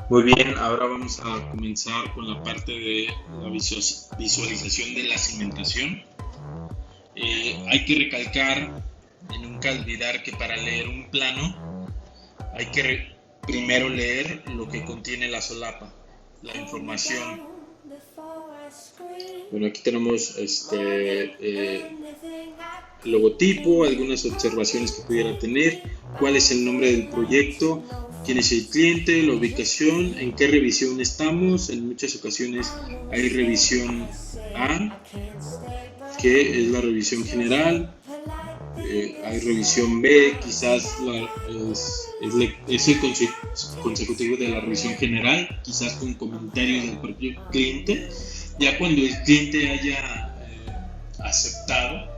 Muy bien, ahora vamos a comenzar con la parte de la visualización de la cimentación. Hay que recalcar y nunca olvidar que para leer un plano hay que primero leer lo que contiene la solapa, la información. Bueno, aquí tenemos logotipo, algunas observaciones que pudiera tener, cuál es el nombre del proyecto, quién es el cliente, la ubicación, en qué revisión estamos. En muchas ocasiones hay revisión A, que es la revisión general, hay revisión B, quizás es el consecutivo de la revisión general, quizás con comentarios del propio cliente. Ya cuando el cliente haya aceptado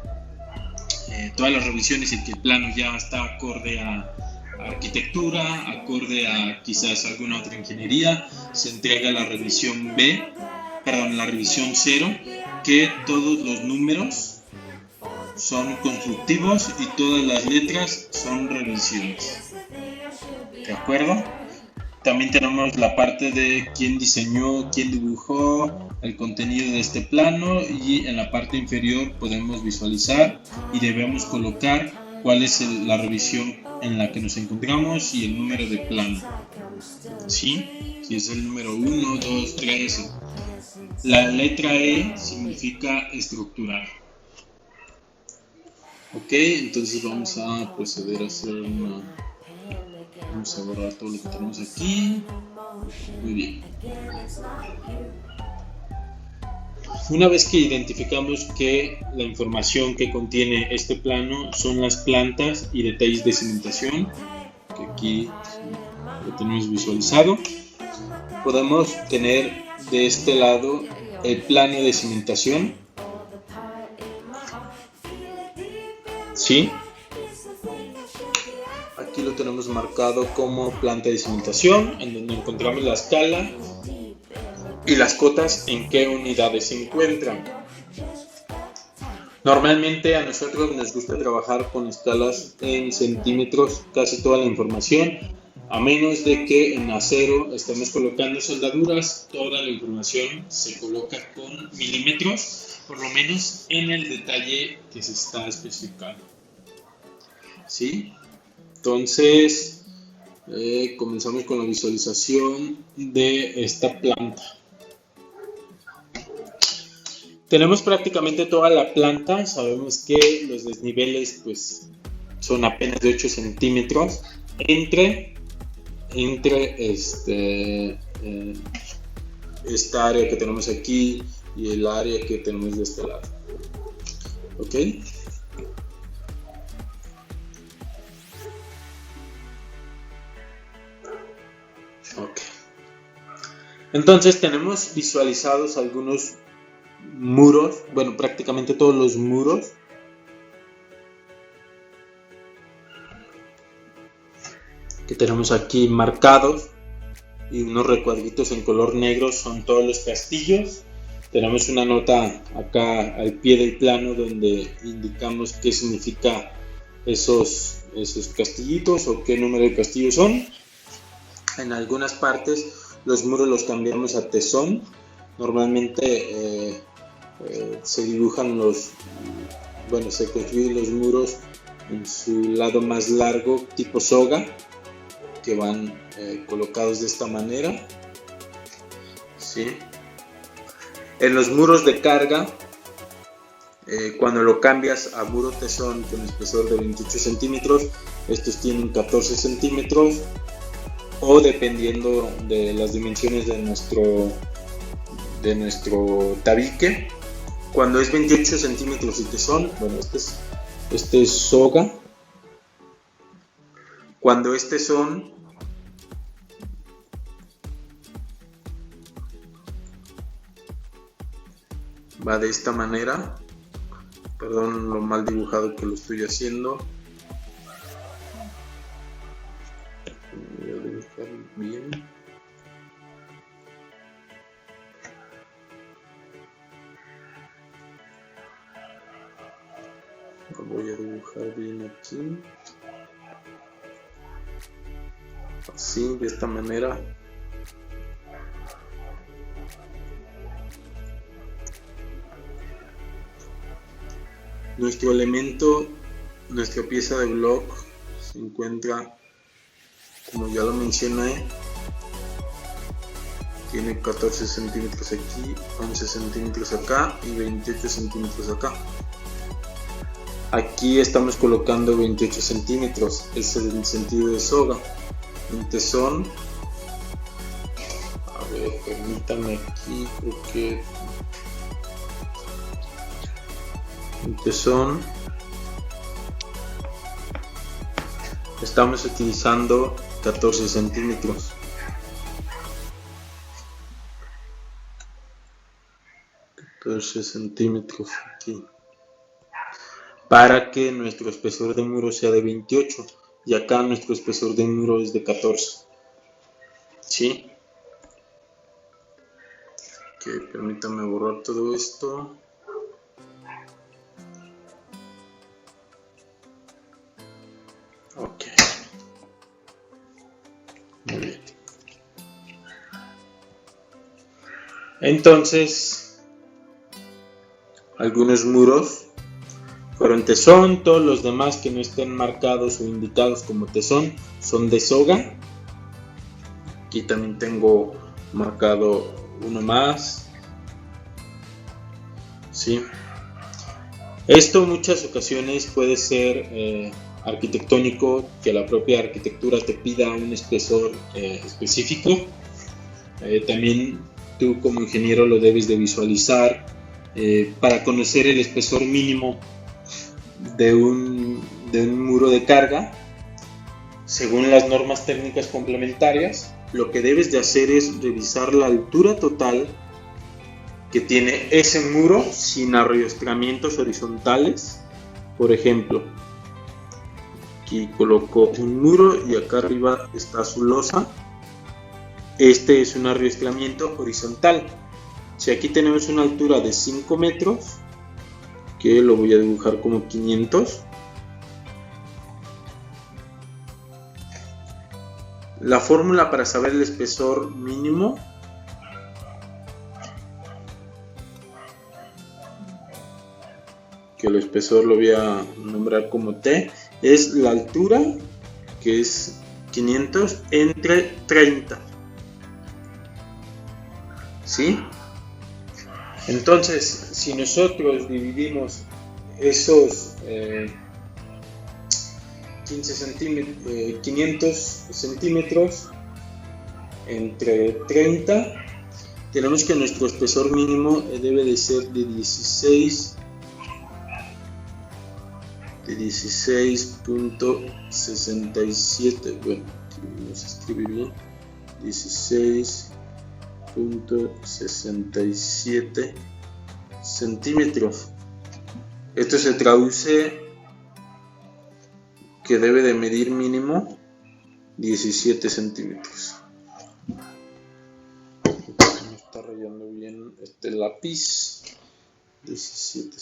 todas las revisiones y que el plano ya está acorde a arquitectura, acorde a quizás alguna otra ingeniería, se entrega la revisión la revisión 0, que todos los números son constructivos y todas las letras son revisiones. ¿De acuerdo? También tenemos la parte de quién diseñó, quién dibujó el contenido de este plano, y en la parte inferior podemos visualizar y debemos colocar cuál es la revisión en la que nos encontramos y el número de plano. ¿Sí? Si es el número 1, 2, 3. La letra E significa estructurar. Ok, entonces vamos a proceder a hacer Vamos a borrar todo lo que tenemos aquí. Muy bien. Una vez que identificamos que la información que contiene este plano son las plantas y detalles de cimentación, que aquí lo tenemos visualizado, podemos tener de este lado el plano de cimentación. ¿Sí? Aquí lo tenemos marcado como planta de cimentación, en donde encontramos la escala y las cotas en qué unidades se encuentran. Normalmente a nosotros nos gusta trabajar con escalas en centímetros, casi toda la información, a menos de que en acero estemos colocando soldaduras, toda la información se coloca con milímetros, por lo menos en el detalle que se está especificando. ¿Sí? Entonces, comenzamos con la visualización de esta planta. Tenemos prácticamente toda la planta. Sabemos que los desniveles pues son apenas de 8 centímetros entre esta área que tenemos aquí y el área que tenemos de este lado. ¿Ok? Ok. Entonces tenemos visualizados algunos muros, bueno, prácticamente todos los muros. Que tenemos aquí marcados, y unos recuadritos en color negro son todos los castillos. Tenemos una nota acá al pie del plano donde indicamos qué significa esos castillitos o qué número de castillos son. En algunas partes los muros los cambiamos a tesón. Normalmente se dibujan se construyen los muros en su lado más largo, tipo soga, que van colocados de esta manera. ¿Sí? En los muros de carga, cuando lo cambias a muro tesón con espesor de 28 centímetros, estos tienen 14 centímetros, o dependiendo de las dimensiones de nuestro tabique. Cuando es 28 centímetros y tesón, bueno, este es soga. Cuando es tesón, va de esta manera. Perdón lo mal dibujado que lo estoy haciendo. Voy a dibujar bien. Lo voy a dibujar bien aquí. Así, de esta manera. Nuestro elemento, nuestra pieza de block se encuentra, como ya lo mencioné, tiene 14 centímetros aquí, 11 centímetros acá y 28 centímetros acá. Aquí estamos colocando 28 centímetros, es el sentido de soga. Un tesón, a ver, permítanme aquí, creo que un tesón, estamos utilizando 14 centímetros. Centímetros aquí, para que nuestro espesor de muro sea de 28 y acá nuestro espesor de muro es de 14. ¿Sí? Ok, permítanme borrar todo esto. Ok. Muy bien. Entonces, algunos muros fueron tesón, todos los demás que no estén marcados o indicados como tesón son de soga. Aquí también tengo marcado uno más. ¿Sí? Esto en muchas ocasiones puede ser arquitectónico, que la propia arquitectura te pida un espesor específico. También tú como ingeniero lo debes de visualizar para conocer el espesor mínimo de un muro de carga. Según las normas técnicas complementarias, lo que debes de hacer es revisar la altura total que tiene ese muro sin arrastramientos horizontales. Por ejemplo, aquí coloco un muro y acá arriba está su losa. Este es un arrastramiento horizontal. Si aquí tenemos una altura de 5 metros, que lo voy a dibujar como 500, la fórmula para saber el espesor mínimo que el espesor lo voy a nombrar como T, es la altura, que es 500 entre 30. ¿Sí? Entonces, si nosotros dividimos esos 500 centímetros entre 30, tenemos que nuestro espesor mínimo debe de ser de 16.67. Bueno, aquí vamos a escribir bien, 16.67 centímetros. Esto se traduce que debe de medir mínimo 17 centímetros. Me está rayando bien este lápiz. 17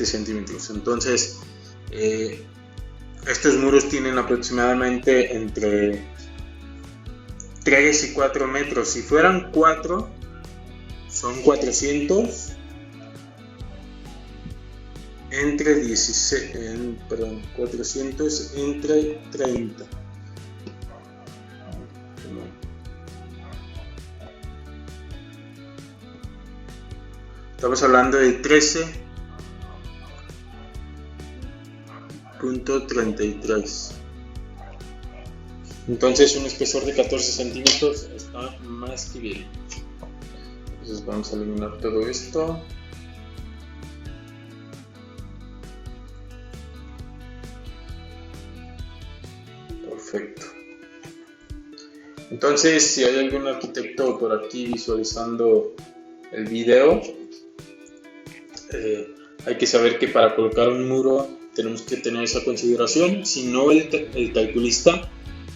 centímetros. Entonces, estos muros tienen aproximadamente entre 3 y 4 metros. Si fueran 4, son 400 entre 400 entre 30. Estamos hablando de 13.33. Entonces un espesor de 14 centímetros está más que bien. Entonces vamos a eliminar todo esto. Perfecto. Entonces, si hay algún arquitecto por aquí visualizando el video, hay que saber que para colocar un muro tenemos que tener esa consideración. Si no, el calculista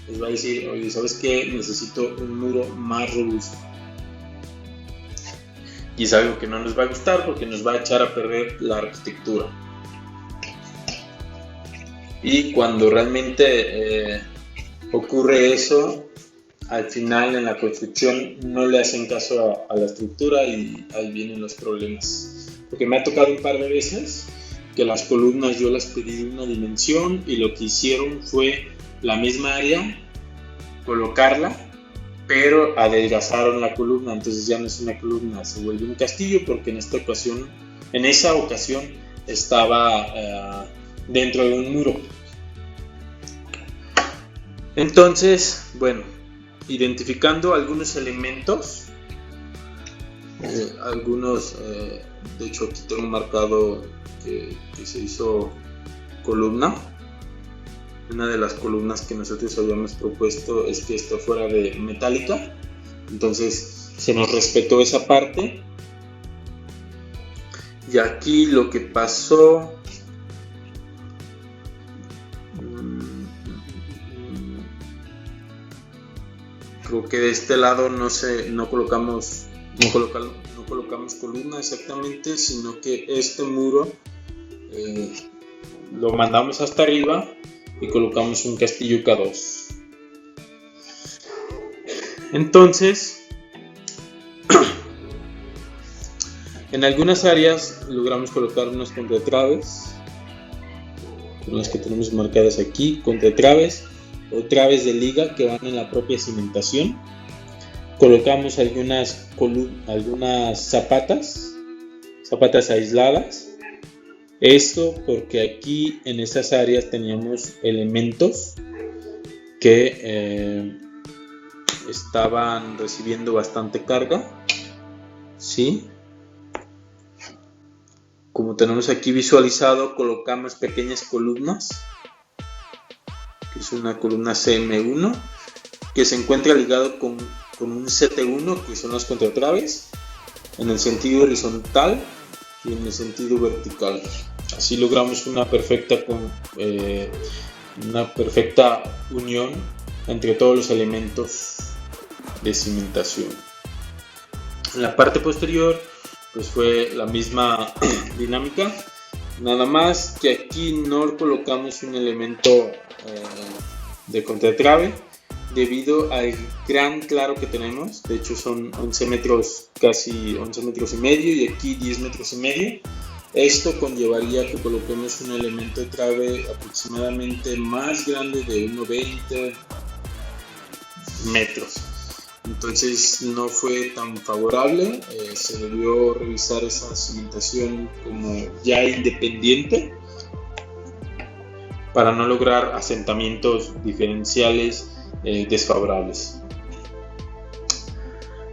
les va a decir: oye, ¿sabes qué? Necesito un muro más robusto. y es algo que no nos va a gustar porque nos va a echar a perder la arquitectura. Y cuando realmente ocurre eso, al final en la construcción no le hacen caso a la estructura y ahí vienen los problemas. Porque me ha tocado un par de veces que las columnas yo las pedí una dimensión y lo que hicieron fue la misma área, colocarla, pero adelgazaron la columna, entonces ya no es una columna, se vuelve un castillo porque en esa ocasión estaba dentro de un muro. Entonces, bueno, identificando algunos elementos, de hecho aquí tengo marcado que se hizo columna. Una de las columnas que nosotros habíamos propuesto es que esto fuera de metálica, entonces se nos respetó esa parte. Y aquí lo que pasó, creo que de este lado no colocamos columna exactamente, sino que este muro lo mandamos hasta arriba y colocamos un castillo K2. Entonces, en algunas áreas logramos colocar unas contratraves, con las que tenemos marcadas aquí, contratraves o traves de liga que van en la propia cimentación. Colocamos algunas zapatas aisladas. Esto porque aquí en esas áreas teníamos elementos que estaban recibiendo bastante carga, ¿sí? Como tenemos aquí visualizado, colocamos pequeñas columnas, que es una columna CM1 que se encuentra ligado con un CT1, que son las contratraves, en el sentido horizontal y en el sentido vertical. Así logramos una perfecta unión entre todos los elementos de cimentación. En la parte posterior pues fue la misma dinámica, nada más que aquí no colocamos un elemento de contratrave debido al gran claro que tenemos. De hecho son 11 metros, casi 11 metros y medio, y aquí 10 metros y medio. Esto conllevaría que coloquemos un elemento de trave aproximadamente más grande de 1,20 metros. Entonces no fue tan favorable, se debió revisar esa cimentación como ya independiente para no lograr asentamientos diferenciales desfavorables.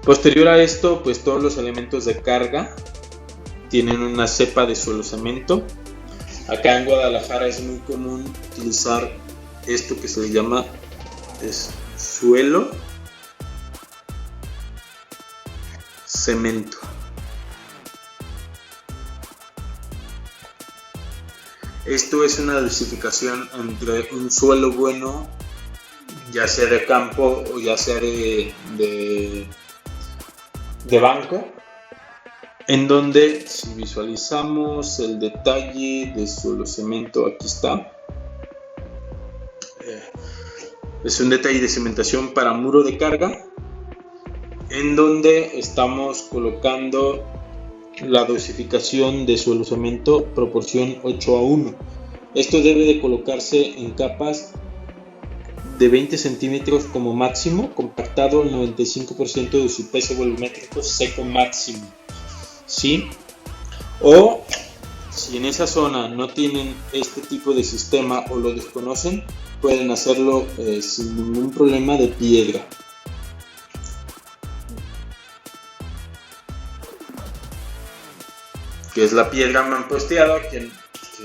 Posterior a esto, pues todos los elementos de carga tienen una cepa de suelo cemento. Acá en Guadalajara es muy común utilizar esto que se le llama suelo cemento. Esto es una dosificación entre un suelo bueno, ya sea de campo o ya sea de banco, en donde si visualizamos el detalle de suelo cemento, aquí está, es un detalle de cimentación para muro de carga, en donde estamos colocando la dosificación de suelo cemento proporción 8:1. Esto debe de colocarse en capas de 20 centímetros como máximo, compactado al 95% de su peso volumétrico seco máximo, ¿sí? O si en esa zona no tienen este tipo de sistema o lo desconocen, pueden hacerlo sin ningún problema de piedra. Que es la piedra mamposteada que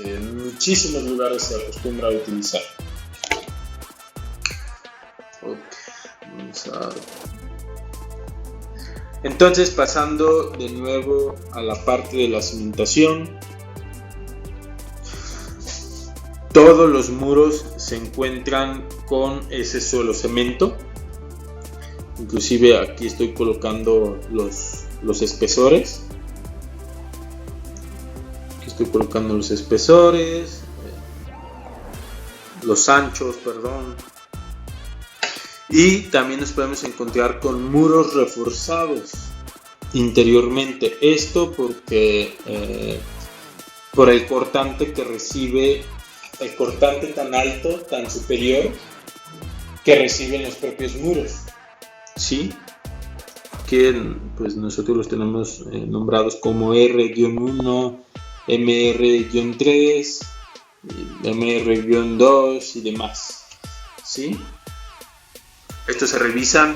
en muchísimos lugares se acostumbra a utilizar. Entonces, pasando de nuevo a la parte de la cimentación, todos los muros se encuentran con ese suelo cemento. Inclusive aquí estoy colocando los espesores. estoy colocando los espesores, los anchos, perdón. Y también nos podemos encontrar con muros reforzados interiormente. Esto porque por el cortante que recibe, el cortante tan alto, tan superior, que reciben los propios muros, ¿sí? Que pues nosotros los tenemos nombrados como R-1, MR-3, MR-2 y demás, ¿sí? Estos se revisan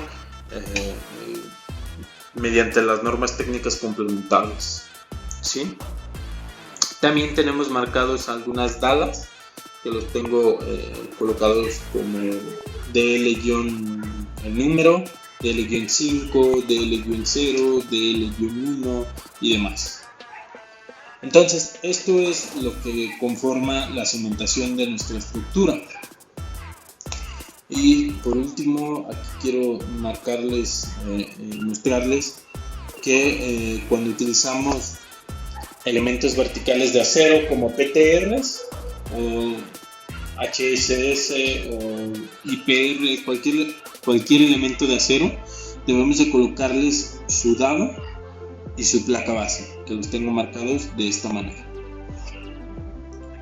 mediante las normas técnicas complementarias, ¿sí? También tenemos marcados algunas dalas que los tengo colocados como DL- el número, DL-5, DL-0, DL-1 y demás. Entonces, esto es lo que conforma la cimentación de nuestra estructura. Y por último, aquí quiero marcarles, mostrarles que cuando utilizamos elementos verticales de acero como PTRs o HSS o IPR, cualquier elemento de acero, debemos de colocarles su dado y su placa base, que los tengo marcados de esta manera,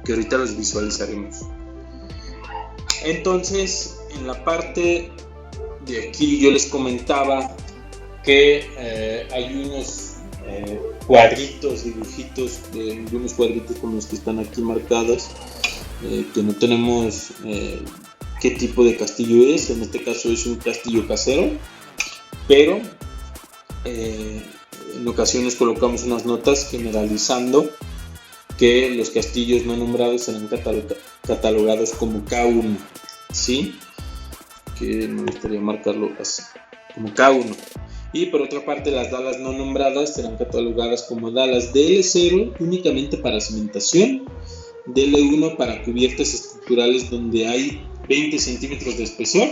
que ahorita los visualizaremos. Entonces, en la parte de aquí yo les comentaba que hay unos cuadritos, dibujitos, algunos cuadritos como los que están aquí marcados, que no tenemos qué tipo de castillo es. En este caso es un castillo casero, pero en ocasiones colocamos unas notas generalizando que los castillos no nombrados serán catalogados como K1, ¿sí? Que me gustaría marcarlo así, como K1. Y por otra parte, las dalas no nombradas serán catalogadas como dalas DL0 únicamente para cimentación, DL1 para cubiertas estructurales donde hay 20 centímetros de espesor,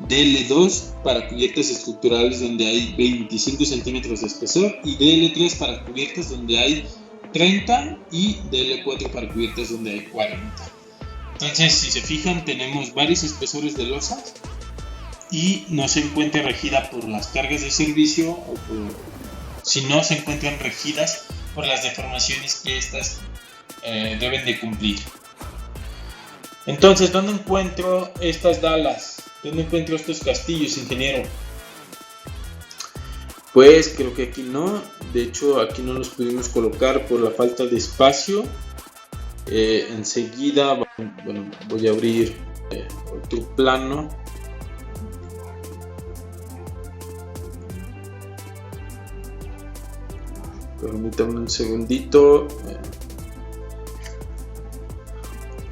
DL2 para cubiertas estructurales donde hay 25 centímetros de espesor y DL3 para cubiertas donde hay 30 y DL4 para cubiertas donde hay 40. Entonces, si se fijan, tenemos varios espesores de losa y no se encuentra regida por las cargas de servicio o si no se encuentran regidas por las deformaciones que estas deben de cumplir. Entonces, ¿dónde encuentro estas dalas? ¿Dónde encuentro estos castillos, ingeniero? Pues creo que aquí no. De hecho, aquí no los pudimos colocar por la falta de espacio. Enseguida, bueno, voy a abrir otro plano. Permítanme un segundito.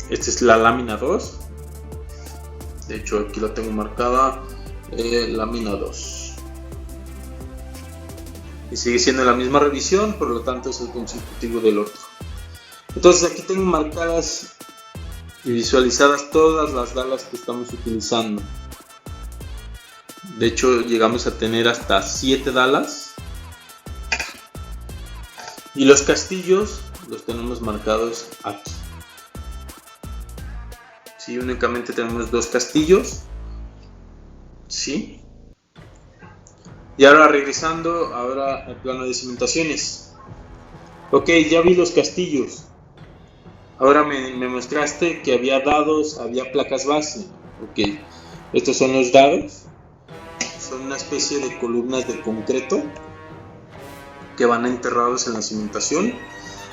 Esta es la lámina 2. De hecho, aquí la tengo marcada. Lámina 2. Y sigue siendo la misma revisión, por lo tanto es el consecutivo del otro. Entonces aquí tengo marcadas y visualizadas todas las dalas que estamos utilizando. De hecho, llegamos a tener hasta 7 dalas. Y los castillos los tenemos marcados aquí. Sí, únicamente tenemos 2 castillos. Sí. Y ahora regresando al plano de cimentaciones. Ok, ya vi los castillos. Ahora me mostraste que había dados, había placas base. Ok, estos son los dados. Son una especie de columnas de concreto que van enterrados en la cimentación.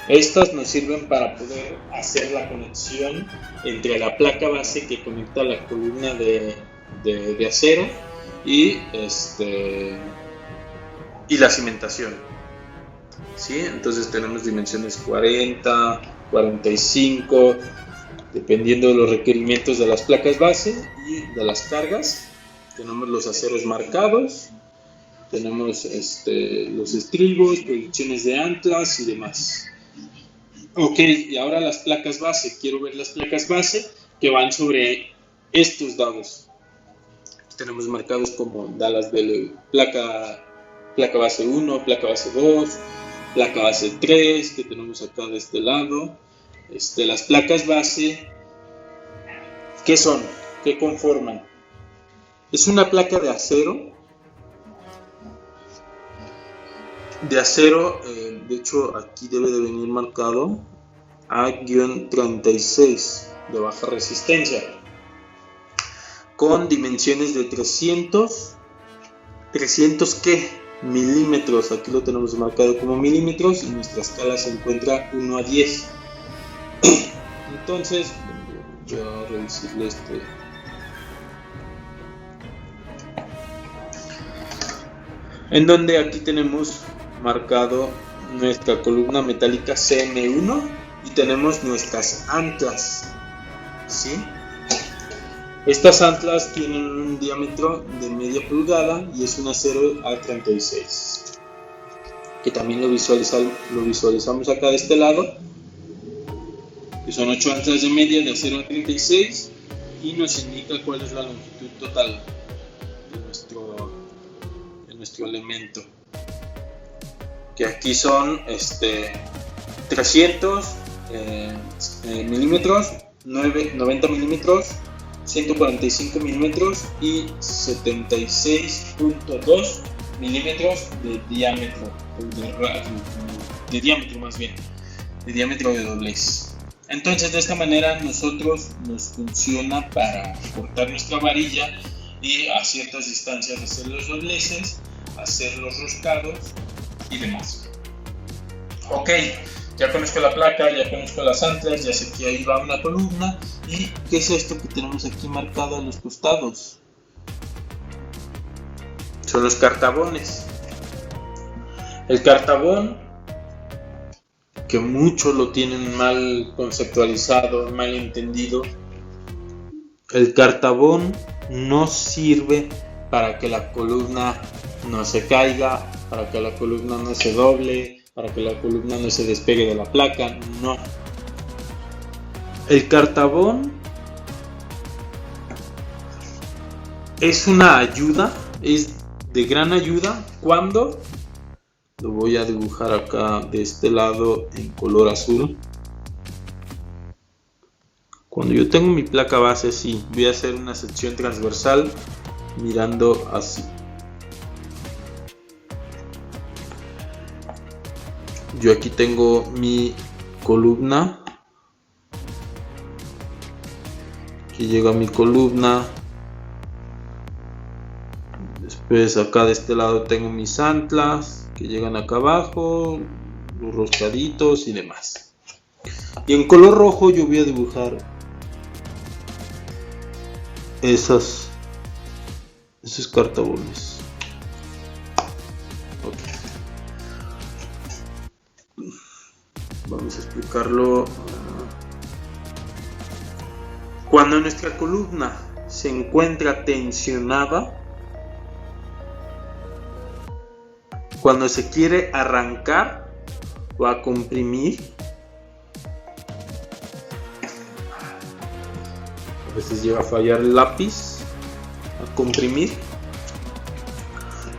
Estas nos sirven para poder hacer la conexión entre la placa base que conecta la columna de acero y la cimentación. ¿Sí? Entonces tenemos dimensiones 40, 45, dependiendo de los requerimientos de las placas base y de las cargas. Tenemos los aceros marcados, tenemos los estribos, proyecciones de anclas y demás. Ok, y ahora las placas base. Quiero ver las placas base que van sobre estos dados. Tenemos marcados como dalas de placa base 1, placa base 2, placa base 3 que tenemos acá de este lado. Las placas base, ¿qué son? ¿Qué conforman? Es una placa de acero. De hecho aquí debe de venir marcado A-36 de baja resistencia, con dimensiones de 300 ¿qué? Milímetros. Aquí lo tenemos marcado como milímetros y nuestra escala se encuentra 1 a 10. Entonces voy a reducirle en donde aquí tenemos marcado nuestra columna metálica CM1 y tenemos nuestras anclas, ¿sí? Estas anclas tienen un diámetro de media pulgada y es un acero A36, que también lo visualizamos acá de este lado, que son 8 anclas de media de acero A36 y nos indica cuál es la longitud total de nuestro elemento, que aquí son 300 milímetros, 90 milímetros, 145 milímetros y 76.2 milímetros de diámetro, de diámetro de doblez. Entonces de esta manera nos funciona para cortar nuestra varilla y a ciertas distancias hacer los dobleces, hacer los roscados y demás. Ok, ya conozco la placa, ya conozco las anclas, ya sé que ahí va una columna. ¿Y qué es esto que tenemos aquí marcado a los costados? Son los cartabones. El cartabón, que muchos lo tienen mal conceptualizado, mal entendido, el cartabón no sirve para que la columna no se caiga, para que la columna no se doble, para que la columna no se despegue de la placa, no. El cartabón es una ayuda, es de gran ayuda cuando, lo voy a dibujar acá de este lado en color azul, cuando yo tengo mi placa base así, voy a hacer una sección transversal mirando así. Yo aquí tengo mi columna, aquí llega mi columna, después acá de este lado tengo mis anclas que llegan acá abajo, los roscaditos y demás. Y en color rojo yo voy a dibujar esos cartabones. Okay. Vamos a explicarlo. Cuando nuestra columna se encuentra tensionada, cuando se quiere arrancar o a comprimir, a veces llega a fallar el lápiz, a comprimir,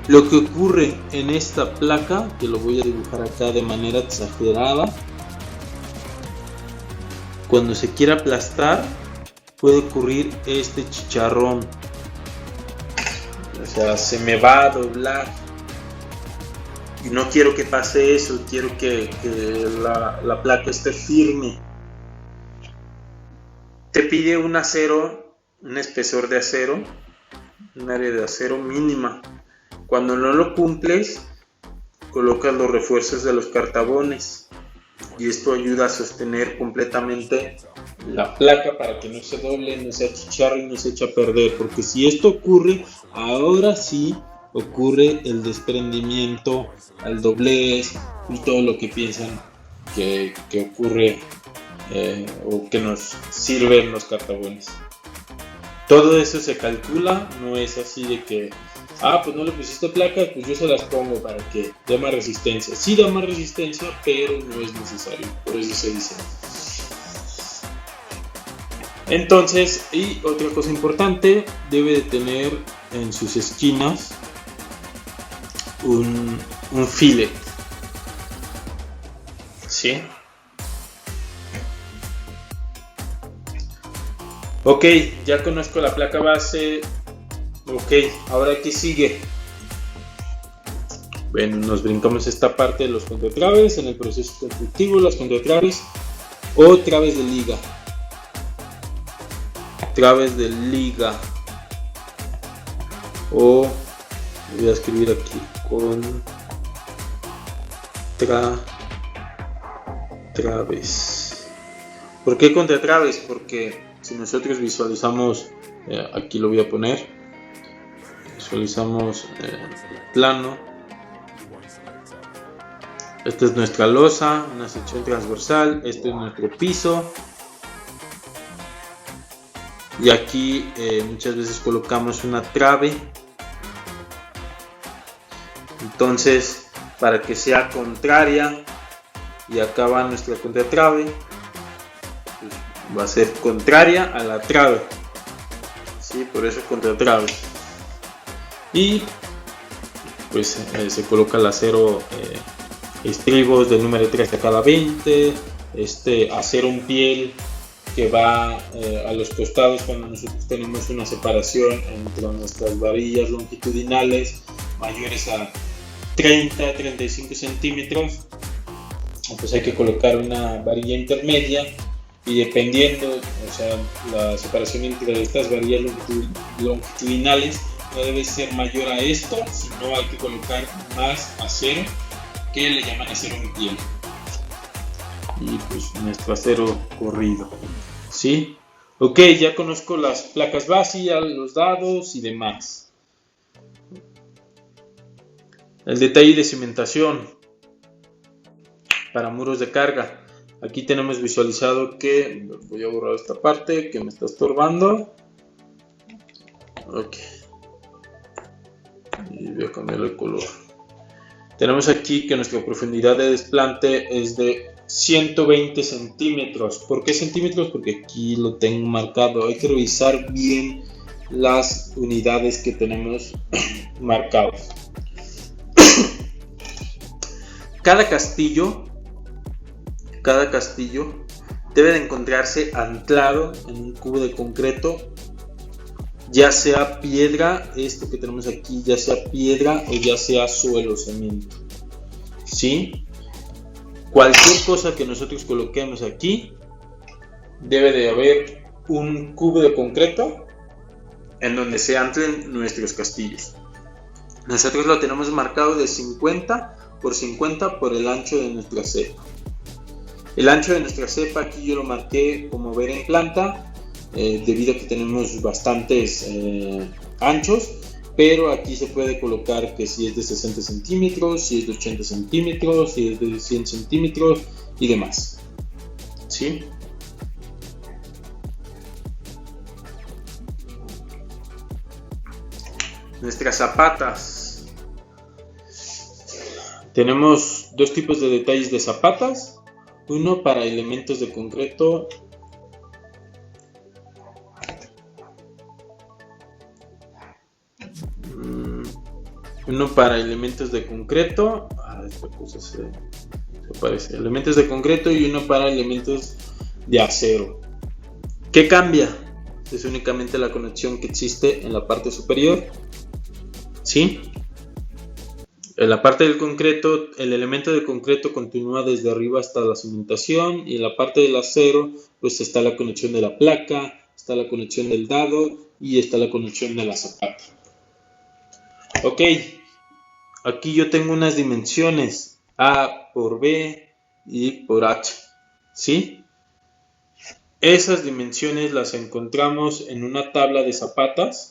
lo que ocurre en esta placa, que lo voy a dibujar acá de manera exagerada, cuando se quiere aplastar puede ocurrir este chicharrón, o sea, se me va a doblar y no quiero que pase eso, quiero que la placa esté firme. Te pide un acero, un espesor de acero, un área de acero mínima. Cuando no lo cumples, colocas los refuerzos de los cartabones y esto ayuda a sostener completamente la placa para que no se doble, no se achicharre y no se eche a perder, porque si esto ocurre, ahora sí ocurre el desprendimiento, el doblez y todo lo que piensan que ocurre o que nos sirven los cartabones. Todo eso se calcula, no es así de que pues no le pusiste placas, pues yo se las pongo para que dé más resistencia. Sí da más resistencia, pero no es necesario, por eso se dice. Entonces, y otra cosa importante, debe de tener en sus esquinas un fillet. ¿sí? Ok, ya conozco la placa base. Ok, ahora ¿qué sigue? Bueno, nos brincamos esta parte de los contratraves. En el proceso constructivo, las contratraves o traves de liga. Traves de liga. O voy a escribir aquí traves. ¿Por qué contratraves? Porque si nosotros visualizamos, aquí lo voy a poner, visualizamos el plano. Esta es nuestra losa, una sección transversal, este es nuestro piso. Y aquí muchas veces colocamos una trave. Entonces, para que sea contraria, y acá va nuestra contratrave, pues va a ser contraria a la trave. ¿Sí? Por eso contratrave. Y pues se coloca el acero estribos del número 3 a cada 20, acero en piel que va a los costados cuando nosotros tenemos una separación entre nuestras varillas longitudinales mayores a 30-35 centímetros, pues hay que colocar una varilla intermedia y dependiendo, o sea, la separación entre estas varillas longitudinales no debe ser mayor a esto, sino hay que colocar más acero, que le llaman acero en piel, y pues nuestro acero corrido, ¿sí? Ok, ya conozco las placas básicas, los dados y demás. El detalle de cimentación para muros de carga. Aquí tenemos visualizado que, voy a borrar esta parte que me está estorbando. Ok. Y voy a cambiar el color. Tenemos aquí que nuestra profundidad de desplante es de 120 centímetros. ¿Por qué centímetros? Porque aquí lo tengo marcado. Hay que revisar bien las unidades que tenemos marcadas. Cada castillo debe de encontrarse anclado en un cubo de concreto, ya sea piedra, esto que tenemos aquí, ya sea piedra o ya sea suelo, cemento, ¿sí? Cualquier cosa que nosotros coloquemos aquí, debe de haber un cubo de concreto en donde se anclen nuestros castillos. Nosotros lo tenemos marcado de 50 por 50 por el ancho de nuestra cepa. El ancho de nuestra cepa aquí yo lo marqué como ver en planta, debido a que tenemos bastantes anchos, pero aquí se puede colocar que si es de 60 centímetros, si es de 80 centímetros, si es de 100 centímetros y demás, ¿sí? Nuestras zapatas. Tenemos dos tipos de detalles de zapatas. Uno para elementos de concreto. Uno para elementos de concreto. Esta cosa se parece. Elementos de concreto y uno para elementos de acero. ¿Qué cambia? Es únicamente la conexión que existe en la parte superior. ¿Sí? En la parte del concreto, el elemento de concreto continúa desde arriba hasta la cimentación, y en la parte del acero pues está la conexión de la placa, está la conexión del dado y está la conexión de la zapata. Ok, aquí yo tengo unas dimensiones A por B y por H, ¿sí? Esas dimensiones las encontramos en una tabla de zapatas.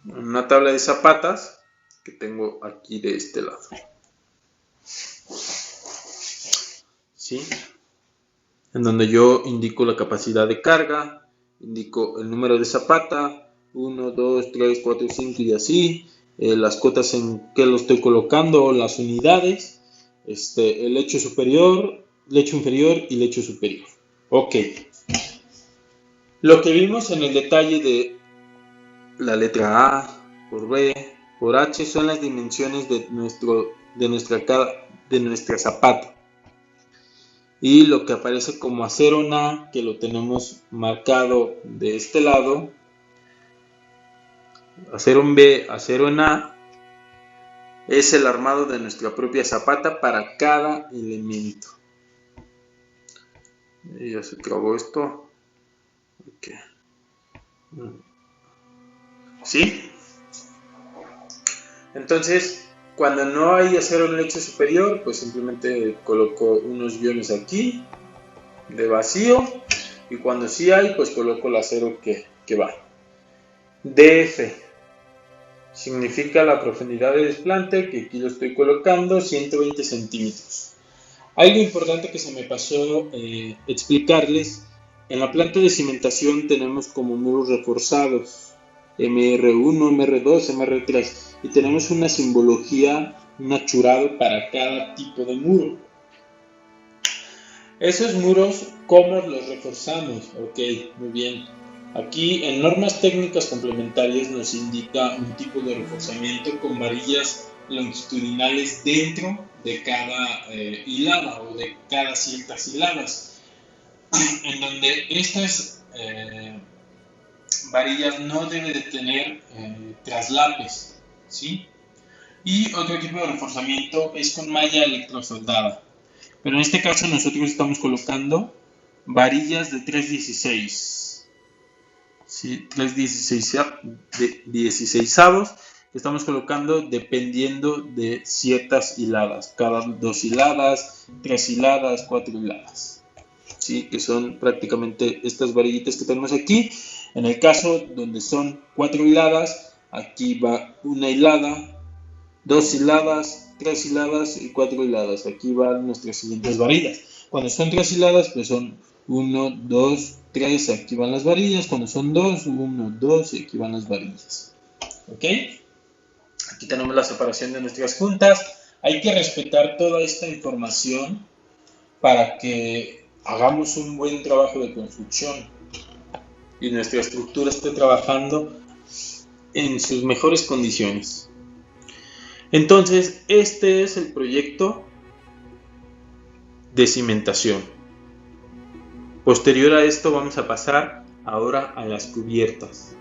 Una tabla de zapatas que tengo aquí de este lado, ¿sí? En donde yo indico la capacidad de carga, indico el número de zapata, 1, 2, 3, 4, 5 y así, las cotas en que lo estoy colocando, las unidades, el lecho superior, lecho inferior y lecho superior. Ok. Lo que vimos en el detalle de la letra A por B por H son las dimensiones de nuestro de nuestra zapata. Y lo que aparece como acero en A, que lo tenemos marcado de este lado, acero en B, acero en A, es el armado de nuestra propia zapata para cada elemento. Y ya se trabó esto. Okay. ¿Sí? Entonces, cuando no hay acero en el eje superior, pues simplemente coloco unos guiones aquí de vacío, y cuando sí hay, pues coloco el acero que va. DF significa la profundidad de desplante, que aquí lo estoy colocando 120 centímetros. Algo importante que se me pasó explicarles: en la planta de cimentación tenemos como muros reforzados MR1, MR2, MR3, y tenemos una simbología, un achurado para cada tipo de muro. Esos muros, ¿cómo los reforzamos? Ok, muy bien. Aquí en normas técnicas complementarias nos indica un tipo de reforzamiento con varillas longitudinales dentro de cada hilada o de cada ciertas hiladas, en donde estas varillas no deben de tener traslapes, ¿sí? Y otro tipo de reforzamiento es con malla electrosoldada, pero en este caso nosotros estamos colocando varillas de 3/16, ¿sí? 3/16avos que estamos colocando dependiendo de ciertas hiladas, cada 2 hiladas, 3 hiladas, 4 hiladas, ¿sí? Que son prácticamente estas varillitas que tenemos aquí. En el caso donde son 4 hiladas, aquí va una hilada, 2 hiladas, 3 hiladas y 4 hiladas. Aquí van nuestras siguientes varillas. Cuando son 3 hiladas, pues son 1, 2, 3, aquí van las varillas. Cuando son 2, 1, 2 y aquí van las varillas. ¿Ok? Aquí tenemos la separación de nuestras juntas. Hay que respetar toda esta información para que hagamos un buen trabajo de construcción y nuestra estructura esté trabajando en sus mejores condiciones. Entonces, este es el proyecto de cimentación. Posterior a esto vamos a pasar ahora a las cubiertas.